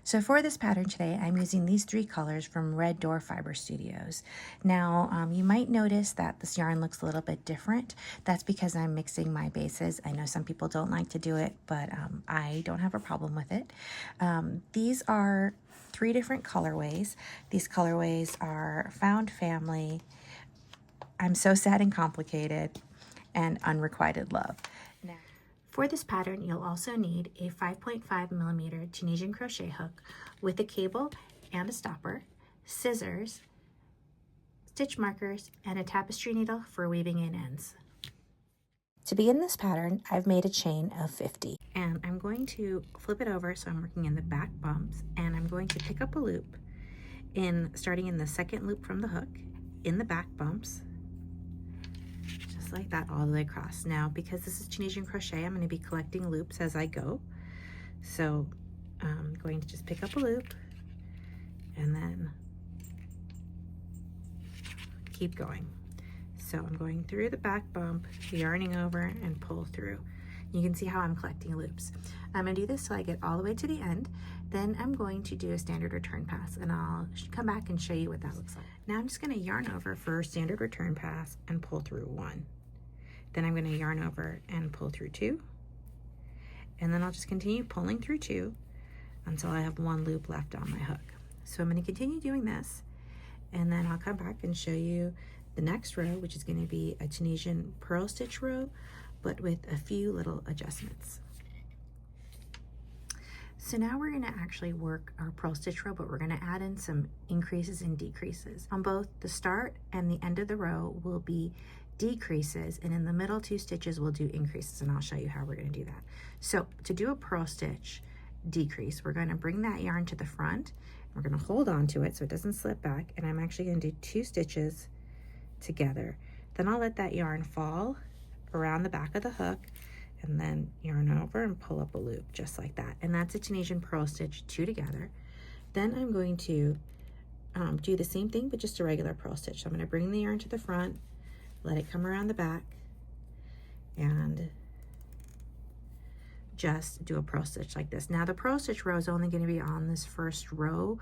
So for this pattern today, I'm using these 3 colors from Red Door Fiber Studios. Now, you might notice that this yarn looks a little bit different. That's because I'm mixing my bases. I know some people don't like to do it, but I don't have a problem with it. These are 3 different colorways. These colorways are Found Family, I'm So Sad and Complicated, and Unrequited Love. Now, for this pattern, you'll also need a 5.5mm Tunisian crochet hook with a cable and a stopper, scissors, stitch markers, and a tapestry needle for weaving in ends. To begin this pattern, I've made a chain of 50. And I'm going to flip it over so I'm working in the back bumps, and I'm going to pick up a loop starting in the second loop from the hook in the back bumps, just like that all the way across. Now, because this is Tunisian crochet, I'm going to be collecting loops as I go. So I'm going to just pick up a loop and then keep going. So I'm going through the back bump, yarning over and pull through. You can see how I'm collecting loops. I'm going to do this till I get all the way to the end. Then I'm going to do a standard return pass, and I'll come back and show you what that looks like. Now I'm just going to yarn over for standard return pass and pull through 1. Then I'm going to yarn over and pull through 2. And then I'll just continue pulling through 2 until I have 1 loop left on my hook. So I'm going to continue doing this, and then I'll come back and show you the next row, which is going to be a Tunisian purl stitch row, but with a few little adjustments. So now we're going to actually work our purl stitch row, but we're going to add in some increases and decreases. On both the start and the end of the row will be decreases, and in the middle 2 stitches we'll do increases, and I'll show you how we're going to do that. So to do a purl stitch decrease, we're going to bring that yarn to the front. We're going to hold on to it so it doesn't slip back, and I'm actually going to do 2 stitches together. Then I'll let that yarn fall around the back of the hook, and then yarn over and pull up a loop just like that. And that's a Tunisian purl stitch 2 together. Then I'm going to do the same thing, but just a regular purl stitch. So I'm going to bring the yarn to the front, let it come around the back, and just do a purl stitch like this. Now the purl stitch row is only going to be on this first row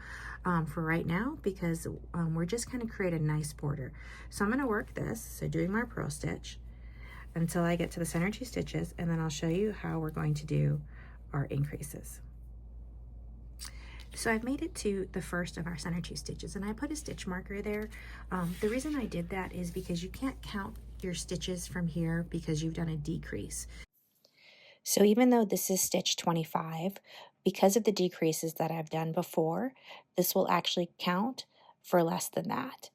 for right now, because we're just going to create a nice border. So I'm going to work this, so doing my purl stitch until I get to the center 2 stitches, and then I'll show you how we're going to do our increases. So I've made it to the first of our center 2 stitches, and I put a stitch marker there. The reason I did that is because you can't count your stitches from here because you've done a decrease. So even though this is stitch 25, because of the decreases that I've done before, this will actually count for less than that.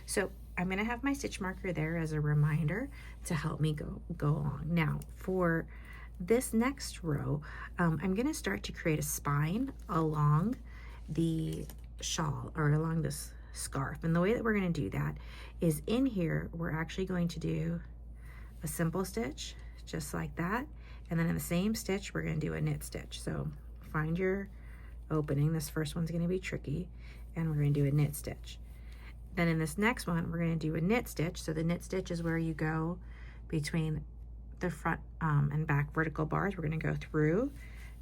So I'm going to have my stitch marker there as a reminder to help me go along. Now for this next row, I'm going to start to create a spine along the shawl or along this scarf. And the way that we're going to do that is in here, we're actually going to do a simple stitch just like that, and then in the same stitch we're going to do a knit stitch. So find your opening. This first one's going to be tricky, and we're going to do a knit stitch. Then in this next one we're going to do a knit stitch. So the knit stitch is where you go between the front and back vertical bars. We're going to go through,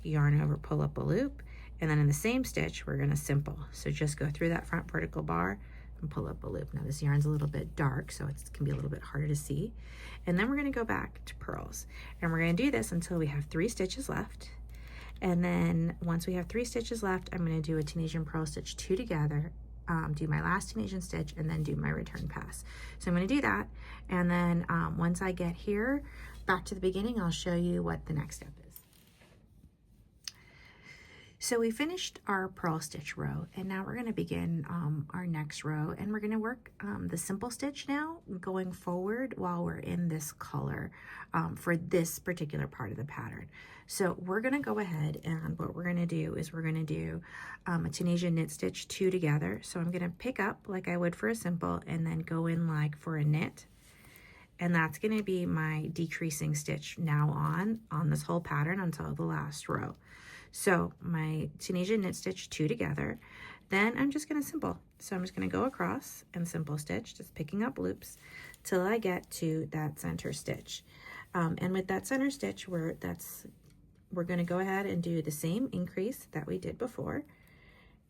yarn over, pull up a loop, and then in the same stitch we're going to simple. So just go through that front vertical bar and pull up a loop. Now this yarn's a little bit dark, so it can be a little bit harder to see. And then we're going to go back to purls, and we're going to do this until we have 3 stitches left. And then once we have 3 stitches left, I'm going to do a Tunisian purl stitch 2 together, do my last Tunisian stitch, and then do my return pass. So I'm going to do that, and then once I get here back to the beginning, I'll show you what the next step is. So we finished our purl stitch row, and now we're going to begin our next row, and we're going to work the simple stitch now going forward while we're in this color for this particular part of the pattern. So we're going to go ahead, and what we're going to do is we're going to do a Tunisian knit stitch 2 together. So I'm going to pick up like I would for a simple and then go in like for a knit, and that's going to be my decreasing stitch now on this whole pattern until the last row. So my Tunisian knit stitch 2 together, then I'm just going to simple. So I'm just going to go across and simple stitch, just picking up loops till I get to that center stitch. And with that center stitch, that's we're going to go ahead and do the same increase that we did before.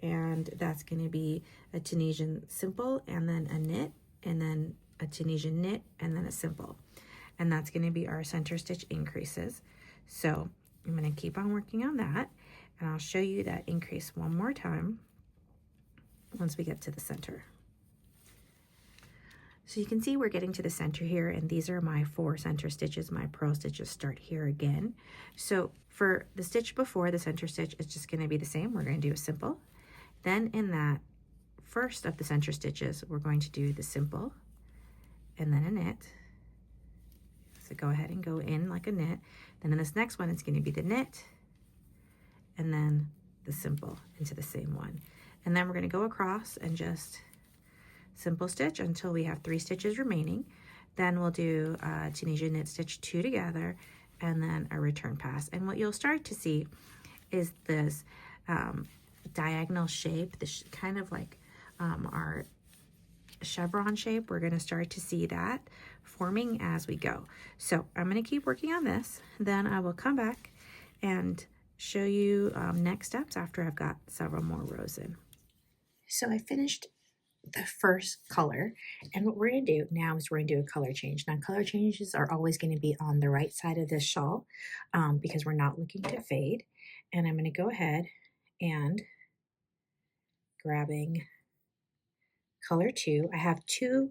And that's going to be a Tunisian simple and then a knit and then a Tunisian knit and then a simple. And that's going to be our center stitch increases. So I'm going to keep on working on that, and I'll show you that increase one more time once we get to the center. So you can see we're getting to the center here, and these are my 4 center stitches. My purl stitches start here again. So for the stitch before the center stitch, it's just going to be the same. We're going to do a simple. Then in that first of the center stitches, we're going to do the simple and then a knit. So go ahead and go in like a knit. Then in this next one, it's going to be the knit and then the simple into the same one. And then we're going to go across and just simple stitch until we have 3 stitches remaining. Then we'll do a Tunisian knit stitch 2 together and then a return pass. And what you'll start to see is this diagonal shape, this kind of like our chevron shape. We're going to start to see that forming as we go. So I'm going to keep working on this. Then I will come back and show you next steps after I've got several more rows in. So I finished the first color, and what we're going to do now is we're going to do a color change. Now color changes are always going to be on the right side of this shawl because we're not looking to fade. And I'm going to go ahead and grabbing color 2. I have 2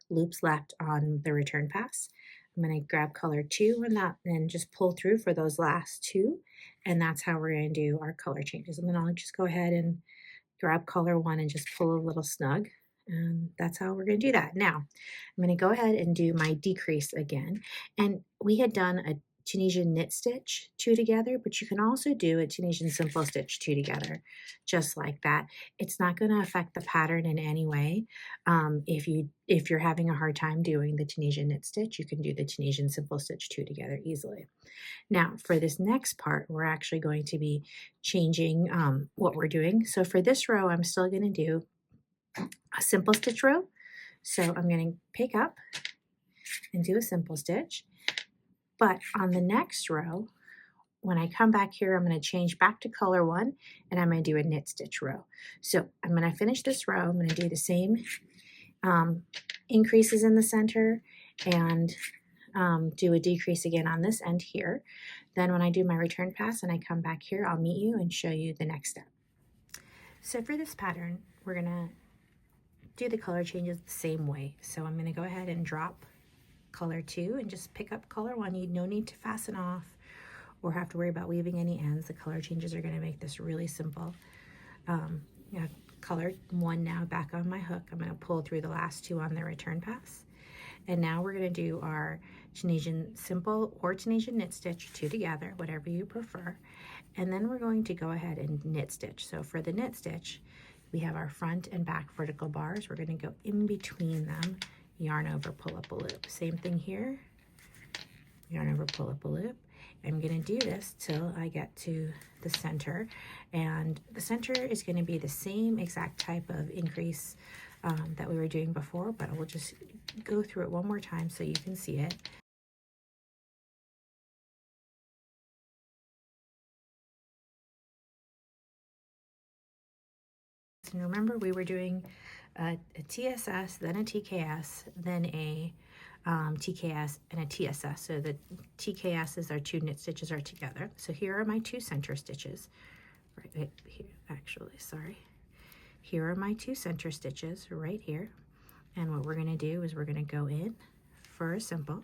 loops left on the return pass. I'm going to grab color 2 and that, and just pull through for those last 2, and that's how we're going to do our color changes. And then I'll just go ahead and grab color 1 and just pull a little snug, and that's how we're going to do that. Now I'm going to go ahead and do my decrease again, and we had done a Tunisian knit stitch 2 together, but you can also do a Tunisian simple stitch 2 together, just like that. It's not going to affect the pattern in any way. If you're having a hard time doing the Tunisian knit stitch, you can do the Tunisian simple stitch 2 together easily. Now for this next part, we're actually going to be changing what we're doing. So for this row, I'm still going to do a simple stitch row. So I'm going to pick up and do a simple stitch. But on the next row, when I come back here, I'm going to change back to color 1, and I'm going to do a knit stitch row. So I'm going to finish this row. I'm going to do the same increases in the center and do a decrease again on this end here. Then when I do my return pass and I come back here, I'll meet you and show you the next step. So for this pattern, we're going to do the color changes the same way. So I'm going to go ahead and drop color 2 and just pick up color 1. You no need to fasten off or have to worry about weaving any ends. The color changes are going to make this really simple. You have color 1 now back on my hook. I'm going to pull through the last 2 on the return pass, and now we're going to do our Tunisian simple or Tunisian knit stitch 2 together, whatever you prefer. And then we're going to go ahead and knit stitch. So for the knit stitch, we have our front and back vertical bars. We're going to go in between them, yarn over, pull up a loop. Same thing here, yarn over, pull up a loop. I'm going to do this till I get to the center, and the center is going to be the same exact type of increase that we were doing before, but I will just go through it one more time so you can see it. And remember, we were doing a TSS, then a TKS, then a TKS and a TSS. So the TKSs, our 2 knit stitches, are together. So here are my 2 center stitches. Right here, actually, sorry. Here are my 2 center stitches right here. And what we're going to do is we're going to go in for a simple,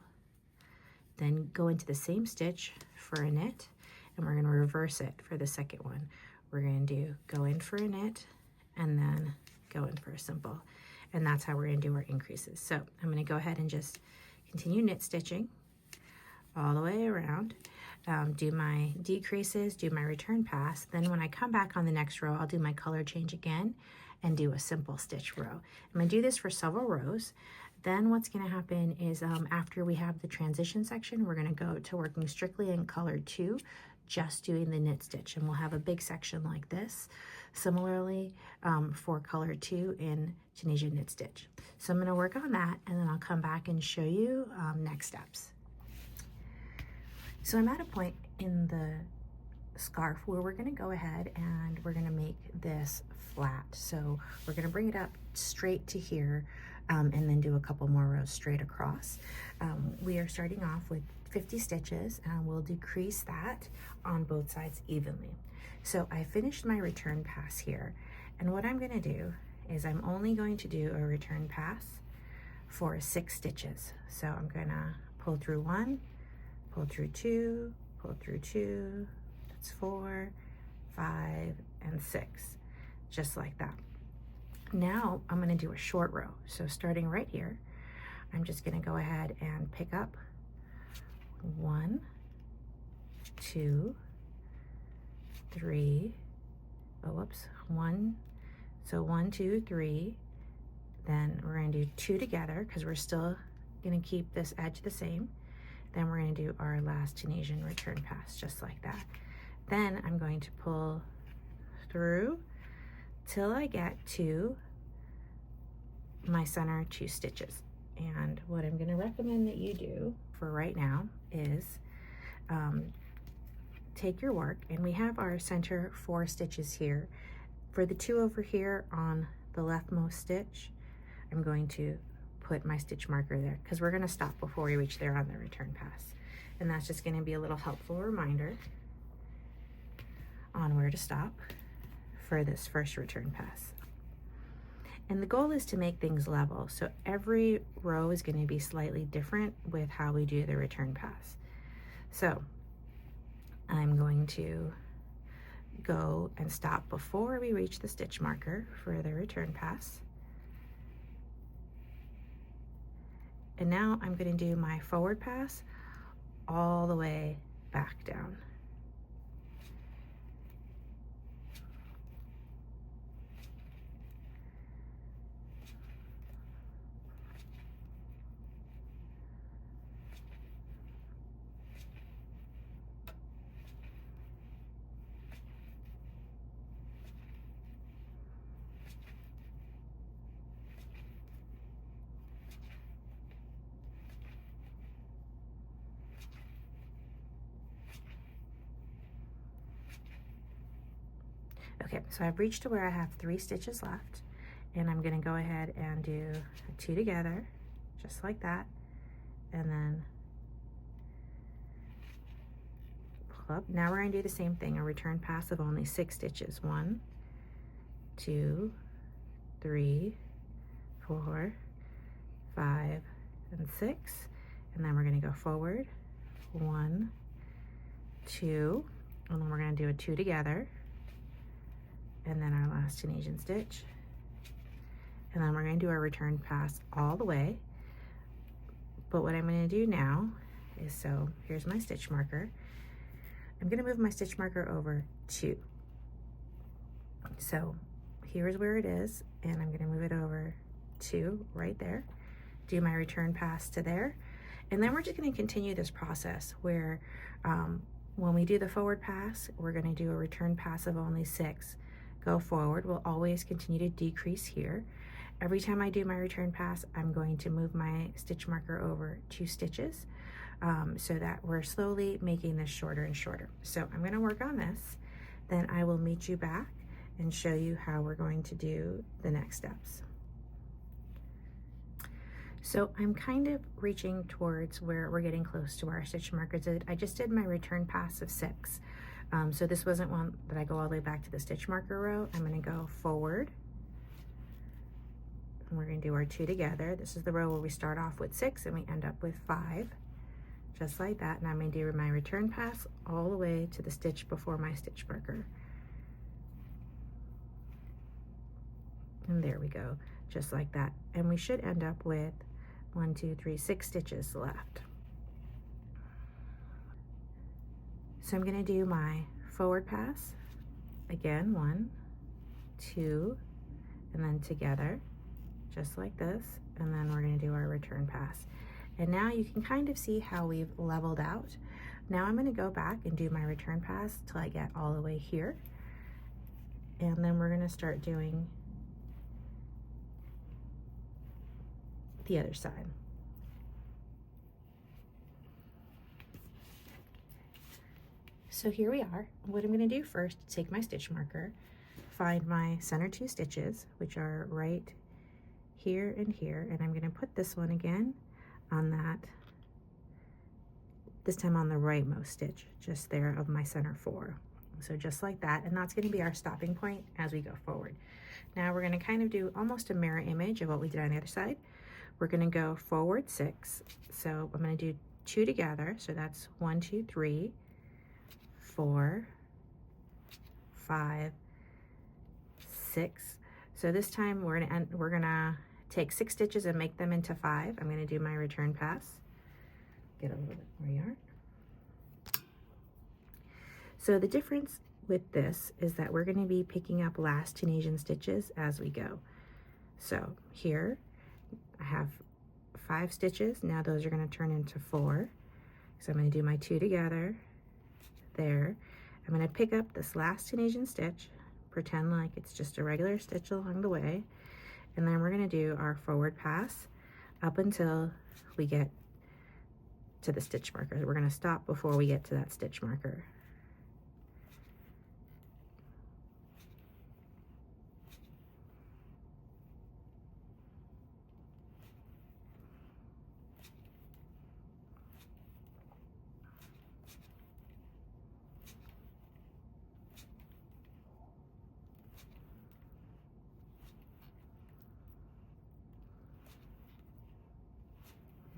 then go into the same stitch for a knit, and we're going to reverse it for the second one. We're going to go in for a knit and then go in for a simple. And that's how we're going to do our increases. So I'm going to go ahead and just continue knit stitching all the way around, do my decreases, do my return pass. Then when I come back on the next row, I'll do my color change again and do a simple stitch row. I'm going to do this for several rows. Then what's going to happen is after we have the transition section, we're going to go to working strictly in color 2, just doing the knit stitch, and we'll have a big section like this similarly for color 2 in Tunisian knit stitch. So I'm going to work on that, and then I'll come back and show you next steps. So I'm at a point in the scarf where we're going to go ahead and we're going to make this flat. So we're going to bring it up straight to here, and then do a couple more rows straight across. We are starting off with 50 stitches, and we'll decrease that on both sides evenly. So I finished my return pass here, and what I'm going to do is I'm only going to do a return pass for 6 stitches. So I'm going to pull through 1, pull through 2, pull through 2, that's 4, 5, and 6, just like that. Now I'm going to do a short row. So starting right here, I'm just going to go ahead and pick up 1, 2, 3, oh whoops, 1, so 1, 2, 3, then we're going to do 2 together because we're still going to keep this edge the same. Then we're going to do our last Tunisian return pass just like that. Then I'm going to pull through till I get to my center 2 stitches. And what I'm going to recommend that you do for right now is take your work, and we have our center 4 stitches here. For the 2 over here on the leftmost stitch, I'm going to put my stitch marker there because we're going to stop before we reach there on the return pass. And that's just going to be a little helpful reminder on where to stop for this first return pass. And the goal is to make things level. So every row is going to be slightly different with how we do the return pass. So I'm going to go and stop before we reach the stitch marker for the return pass. And now I'm going to do my forward pass all the way back down. Okay, so I've reached to where I have 3 stitches left, and I'm going to go ahead and do 2 together, just like that, and then pull up. Now we're going to do the same thing, a return pass of only 6 stitches. 1, 2, 3, 4, 5, and 6, and then we're going to go forward, 1, 2, and then we're going to do a 2 together, and then our last Tunisian stitch, and then we're going to do our return pass all the way. But what I'm going to do now is, so here's my stitch marker. I'm going to move my stitch marker over 2. So here's where it is, and I'm going to move it over 2 right there, do my return pass to there, and then we're just going to continue this process where when we do the forward pass, we're going to do a return pass of only 6. Go forward, we'll always continue to decrease here. Every time I do my return pass, I'm going to move my stitch marker over 2 stitches so that we're slowly making this shorter and shorter. So I'm going to work on this, then I will meet you back and show you how we're going to do the next steps. So I'm kind of reaching towards where we're getting close to our stitch markers. I just did my return pass of 6. So this wasn't one that I go all the way back to the stitch marker row. I'm going to go forward, and we're going to do our 2 together. This is the row where we start off with 6 and we end up with 5, just like that. And I'm going to do my return pass all the way to the stitch before my stitch marker. And there we go, just like that. And we should end up with 1, 2, 3, 6 stitches left. So I'm going to do my forward pass again, 1, 2, and then together, just like this, and then we're going to do our return pass. And now you can kind of see how we've leveled out. Now I'm going to go back and do my return pass till I get all the way here, and then we're going to start doing the other side. So here we are. What I'm going to do first, take my stitch marker, find my center 2 stitches, which are right here and here, and I'm going to put this one again on that, this time on the rightmost stitch, just there of my center 4. So just like that, and that's going to be our stopping point as we go forward. Now we're going to kind of do almost a mirror image of what we did on the other side. We're going to go forward 6, so I'm going to do 2 together, so that's 1, 2, 3, 4, 5, 6. So this time we're gonna take 6 stitches and make them into 5. I'm gonna do my return pass. Get a little bit more yarn. So the difference with this is that we're gonna be picking up last Tunisian stitches as we go. So here I have 5 stitches. Now those are gonna turn into 4. So I'm gonna do my 2 together. There, I'm going to pick up this last Tunisian stitch, pretend like it's just a regular stitch along the way, and then we're going to do our forward pass up until we get to the stitch marker. We're going to stop before we get to that stitch marker.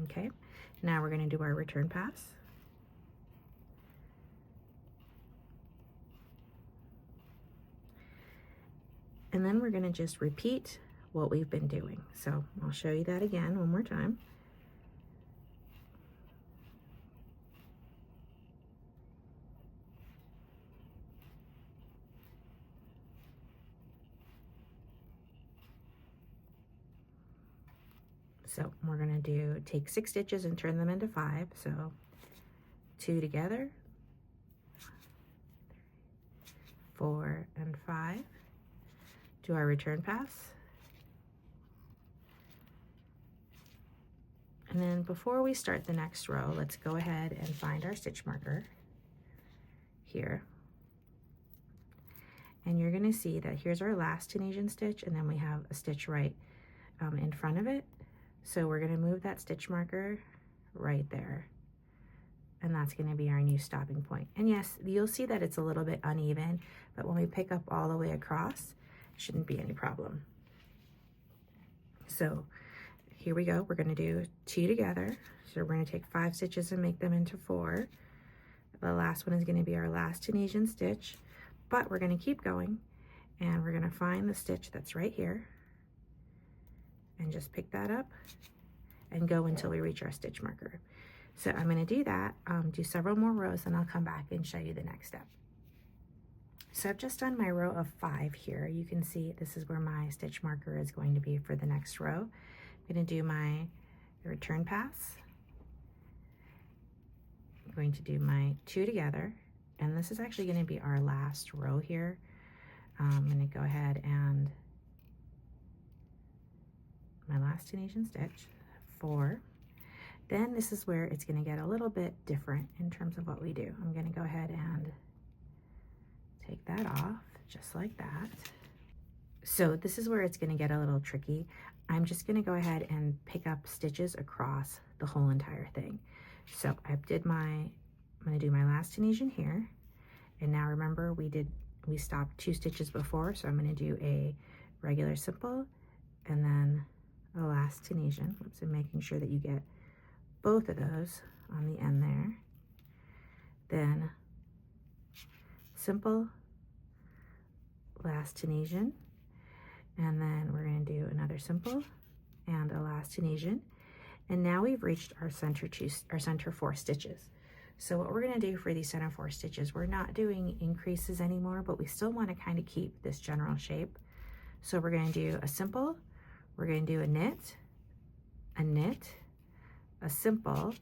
Okay, now we're going to do our return pass. And then we're going to just repeat what we've been doing. So I'll show you that again one more time. So we're going to take 6 stitches and turn them into 5. So 2 together, 4 and 5. Do our return pass. And then before we start the next row, let's go ahead and find our stitch marker here. And you're going to see that here's our last Tunisian stitch, and then we have a stitch right in front of it. So we're going to move that stitch marker right there, and that's going to be our new stopping point. And yes, you'll see that it's a little bit uneven, but when we pick up all the way across, it shouldn't be any problem. So here we go. We're going to do 2 together. So we're going to take 5 stitches and make them into 4. The last one is going to be our last Tunisian stitch, but we're going to keep going, and we're going to find the stitch that's right here, and just pick that up and go until we reach our stitch marker. So I'm going to do that, do several more rows, and I'll come back and show you the next step. So I've just done my row of 5 here. You can see this is where my stitch marker is going to be for the next row. I'm going to do my return pass. I'm going to do my 2 together, and this is actually going to be our last row here. I'm going to go ahead and my last Tunisian stitch, 4. Then this is where it's going to get a little bit different in terms of what we do. I'm going to go ahead and take that off just like that. So this is where it's going to get a little tricky. I'm just going to go ahead and pick up stitches across the whole entire thing. So I'm going to do my last Tunisian here, and now remember we stopped 2 stitches before, so I'm going to do a regular simple and then the last Tunisian. So making sure that you get both of those on the end there. Then simple, last Tunisian, and then we're going to do another simple and a last Tunisian. And now we've reached our center 4 stitches. So what we're going to do for these center 4 stitches, we're not doing increases anymore, but we still want to kind of keep this general shape. So we're going to do a simple, we're going to do a knit, a simple,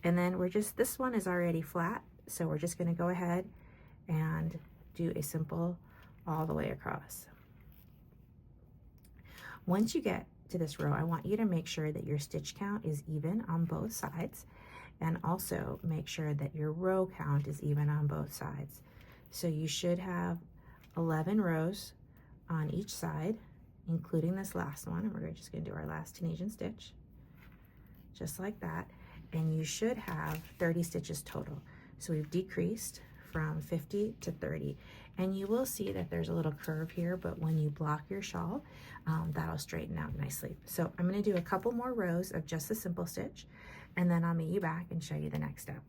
and then this one is already flat, so we're just going to go ahead and do a simple all the way across. Once you get to this row, I want you to make sure that your stitch count is even on both sides, And also make sure that your row count is even on both sides. So you should have 11 rows on each side, including this last one. And we're just going to do our last Tunisian stitch, just like that. And you should have 30 stitches total. So we've decreased from 50 to 30. And you will see that there's a little curve here, but when you block your shawl, that'll straighten out nicely. So I'm going to do a couple more rows of just the simple stitch, and then I'll meet you back and show you the next step.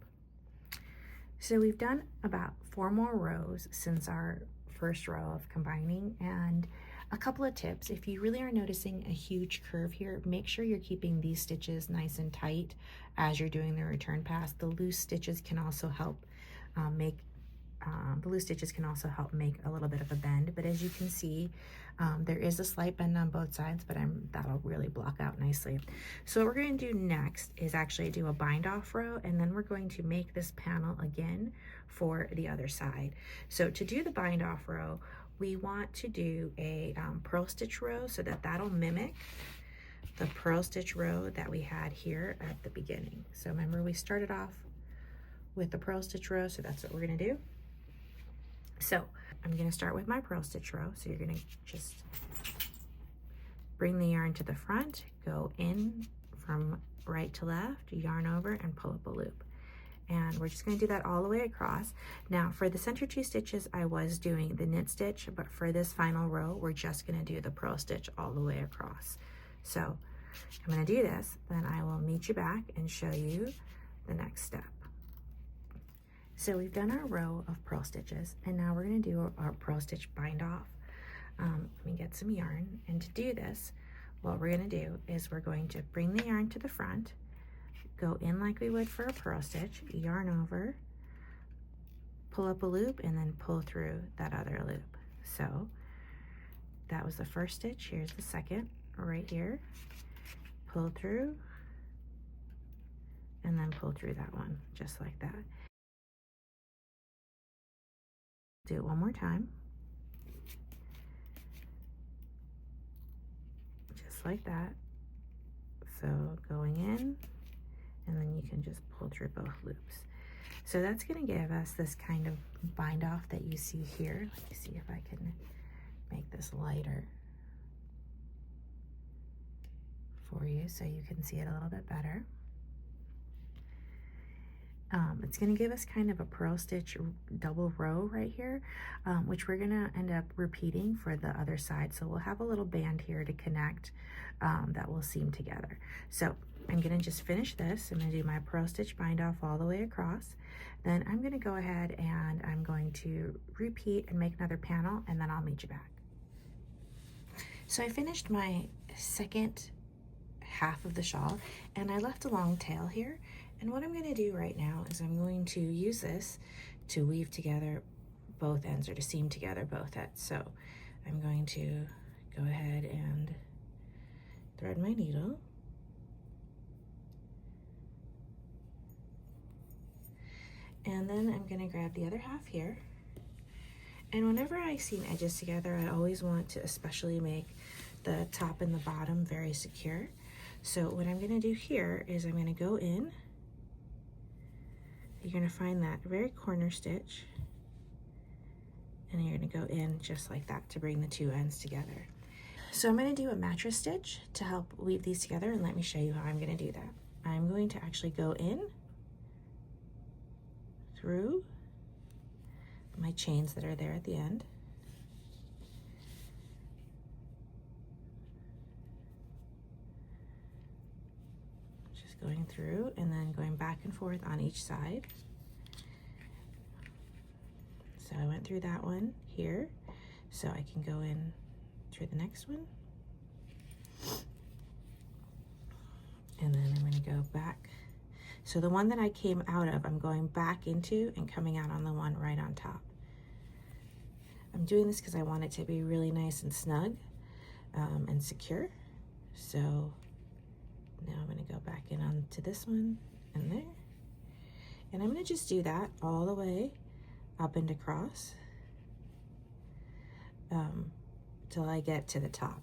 So we've done about 4 more rows since our first row of combining, and a couple of tips. If you really are noticing a huge curve here, make sure you're keeping these stitches nice and tight as you're doing the return pass. The loose stitches can also help make a little bit of a bend, but as you can see, there is a slight bend on both sides, but that'll really block out nicely. So what we're going to do next is actually do a bind off row, and then we're going to make this panel again for the other side. So to do the bind off row, we want to do a purl stitch row so that that'll mimic the purl stitch row that we had here at the beginning. So remember, we started off with the purl stitch row, so that's what we're going to do. So I'm going to start with my purl stitch row. So you're going to just bring the yarn to the front, go in from right to left, yarn over, and pull up a loop. And we're just going to do that all the way across. Now for the center 2 stitches, I was doing the knit stitch, but for this final row, we're just going to do the purl stitch all the way across. So I'm going to do this, then I will meet you back and show you the next step. So we've done our row of purl stitches, and now we're going to do our purl stitch bind off. Let me get some yarn, and to do this, what we're going to do is we're going to bring the yarn to the front, go in like we would for a purl stitch, yarn over, pull up a loop, and then pull through that other loop. So that was the first stitch. Here's the second right here. Pull through, and then pull through that one, just like that. Do it one more time, just like that. So going in, and then you can just pull through both loops. So that's going to give us this kind of bind off that you see here. Let me see if I can make this lighter for you so you can see it a little bit better. It's going to give us kind of a purl stitch double row right here, which we're going to end up repeating for the other side. So we'll have a little band here to connect that will seam together. So I'm going to just finish this. I'm going to do my purl stitch bind off all the way across. Then I'm going to go ahead and I'm going to repeat and make another panel, and then I'll meet you back. So I finished my second half of the shawl, and I left a long tail here. And what I'm going to do right now is I'm going to use this to weave together both ends, or to seam together both ends. So I'm going to go ahead and thread my needle. And then I'm going to grab the other half here. And whenever I seam edges together, I always want to especially make the top and the bottom very secure. So what I'm going to do here is I'm going to go in. You're going to find that very corner stitch, and you're going to go in just like that to bring the two ends together. So I'm going to do a mattress stitch to help weave these together, and let me show you how I'm going to do that. I'm going to actually go in through my chains that are there at the end, going through and then going back and forth on each side. So I went through that one here, so I can go in through the next one, and then I'm going to go back. So the one that I came out of, I'm going back into and coming out on the one right on top. I'm doing this because I want it to be really nice and snug and secure. So now I'm going to go back in onto this one and there. And I'm going to just do that all the way up and across till I get to the top.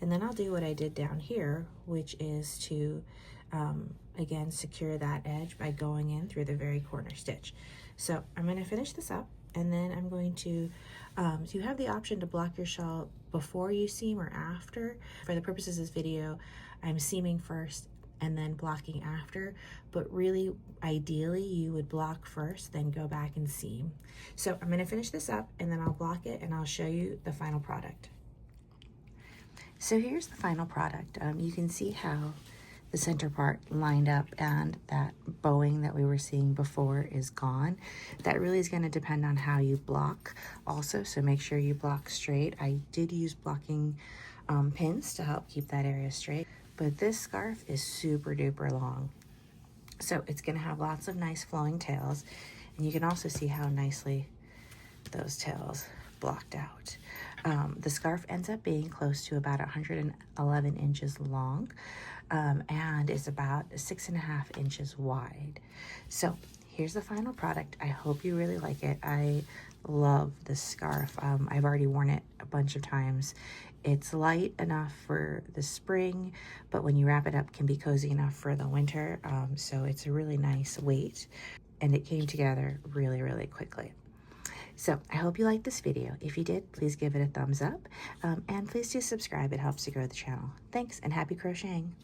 And then I'll do what I did down here, which is to again, secure that edge by going in through the very corner stitch. So I'm going to finish this up, and then I'm going to, you have the option to block your shawl before you seam or after. For the purposes of this video, I'm seaming first and then blocking after, but really ideally you would block first, then go back and seam. So I'm going to finish this up, and then I'll block it, and I'll show you the final product. So here's the final product. You can see how the center part lined up, and that bowing that we were seeing before is gone. That really is going to depend on how you block also, so make sure you block straight. I did use blocking pins to help keep that area straight, but this scarf is super duper long. So it's going to have lots of nice flowing tails, and you can also see how nicely those tails blocked out. The scarf ends up being close to about 111 inches long, and is about 6.5 inches wide. So here's the final product. I hope you really like it. I love this scarf. I've already worn it a bunch of times. It's light enough for the spring, but when you wrap it up, can be cozy enough for the winter. So it's a really nice weight, and it came together really, really quickly. So I hope you liked this video. If you did, please give it a thumbs up, and please do subscribe. It helps to grow the channel. Thanks, and happy crocheting.